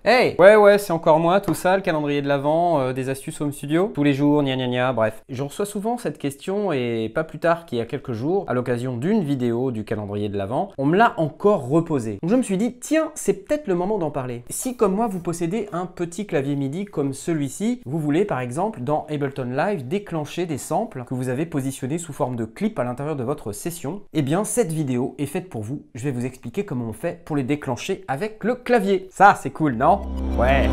Hey! Ouais, c'est encore moi, tout ça, le calendrier de l'Avent, des astuces home studio. Tous les jours, gna gna gna, bref. Je reçois souvent cette question et pas plus tard qu'il y a quelques jours, à l'occasion d'une vidéo du calendrier de l'Avent, on me l'a encore reposé. Donc je me suis dit, tiens, c'est peut-être le moment d'en parler. Si comme moi, vous possédez un petit clavier MIDI comme celui-ci, vous voulez par exemple dans Ableton Live déclencher des samples que vous avez positionnés sous forme de clip à l'intérieur de votre session, eh bien cette vidéo est faite pour vous. Je vais vous expliquer comment on fait pour les déclencher avec le clavier. Ça, c'est cool, non? Ouais.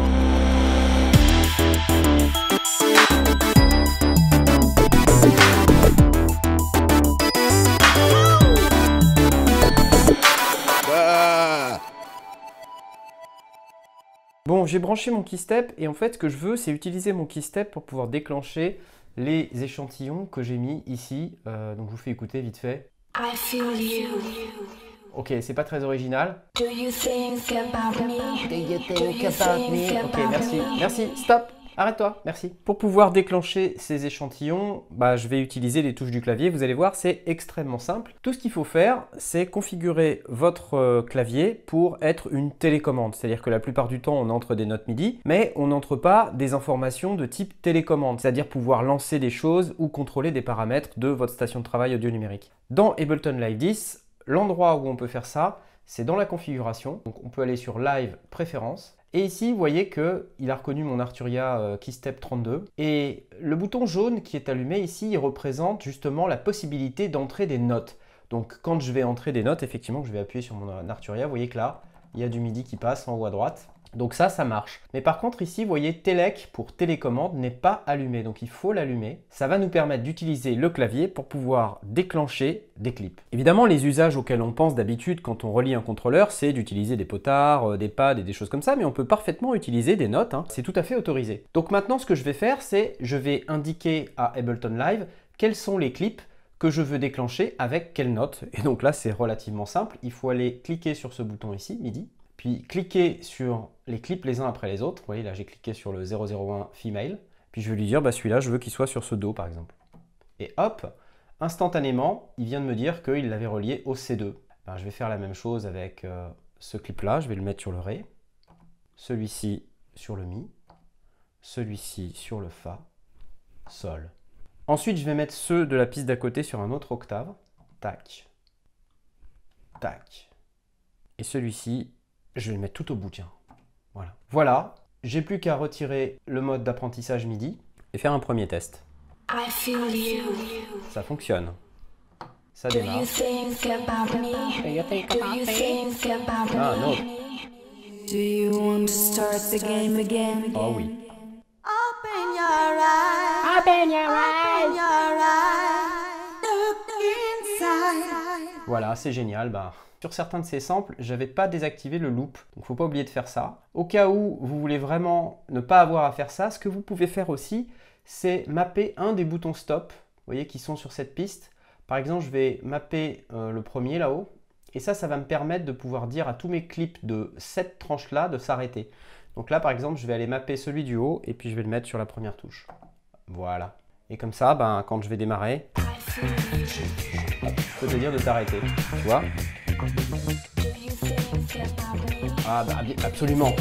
Bon, j'ai branché mon keystep et en fait, ce que je veux, c'est utiliser mon keystep pour pouvoir déclencher les échantillons que j'ai mis ici. Donc, je vous fais écouter vite fait. I feel you. Ok, c'est pas très original. Do you think about me? Do you think about me? Ok, merci. Merci, stop. Arrête-toi, merci. Pour pouvoir déclencher ces échantillons, je vais utiliser les touches du clavier. Vous allez voir, c'est extrêmement simple. Tout ce qu'il faut faire, c'est configurer votre clavier pour être une télécommande. C'est-à-dire que la plupart du temps, on entre des notes MIDI, mais on n'entre pas des informations de type télécommande. C'est-à-dire pouvoir lancer des choses ou contrôler des paramètres de votre station de travail audio numérique. Dans Ableton Live 10, l'endroit où on peut faire ça, c'est dans la configuration. Donc on peut aller sur Live Préférences. Et ici, vous voyez qu'il a reconnu mon Arturia Keystep 32. Et le bouton jaune qui est allumé ici, il représente justement la possibilité d'entrer des notes. Donc quand je vais entrer des notes, effectivement, je vais appuyer sur mon Arturia. Vous voyez que là, il y a du MIDI qui passe en haut à droite. Donc ça marche. Mais par contre ici, vous voyez Telec pour télécommande n'est pas allumé. Donc il faut l'allumer. Ça va nous permettre d'utiliser le clavier pour pouvoir déclencher des clips. Évidemment, les usages auxquels on pense d'habitude quand on relie un contrôleur, c'est d'utiliser des potards, des pads et des choses comme ça. Mais on peut parfaitement utiliser des notes. C'est tout à fait autorisé. Donc maintenant, ce que je vais faire, c'est je vais indiquer à Ableton Live quels sont les clips que je veux déclencher avec quelle note. Et donc là, c'est relativement simple. Il faut aller cliquer sur ce bouton ici, MIDI. Puis cliquer sur les clips les uns après les autres. Vous voyez là, j'ai cliqué sur le 001 Female. Puis je vais lui dire, celui-là, je veux qu'il soit sur ce Do par exemple. Et hop, instantanément, il vient de me dire qu'il l'avait relié au C2. Je vais faire la même chose avec ce clip-là. Je vais le mettre sur le Ré. Celui-ci sur le Mi. Celui-ci sur le Fa. Sol. Ensuite, je vais mettre ceux de la piste d'à côté sur un autre octave. Tac. Tac. Et celui-ci, je vais le mettre tout au bout, tiens. Voilà, j'ai plus qu'à retirer le mode d'apprentissage MIDI et faire un premier test. I feel you. Ça fonctionne. Ça démarre. Do you think about me? Do you think about me? Ah non. Do you want to start the game again? Oh oui. Open your eyes. Open your eyes. Open your eyes. Look inside. Voilà, c'est génial. Sur certains de ces samples, je n'avais pas désactivé le loop, donc il ne faut pas oublier de faire ça. Au cas où vous voulez vraiment ne pas avoir à faire ça, ce que vous pouvez faire aussi, c'est mapper un des boutons stop, vous voyez, qui sont sur cette piste. Par exemple, je vais mapper le premier là-haut, et ça va me permettre de pouvoir dire à tous mes clips de cette tranche-là de s'arrêter. Donc là, par exemple, je vais aller mapper celui du haut, et puis je vais le mettre sur la première touche. Voilà. Et comme ça, quand je vais démarrer, je peux te dire de t'arrêter, tu vois. Ah absolument.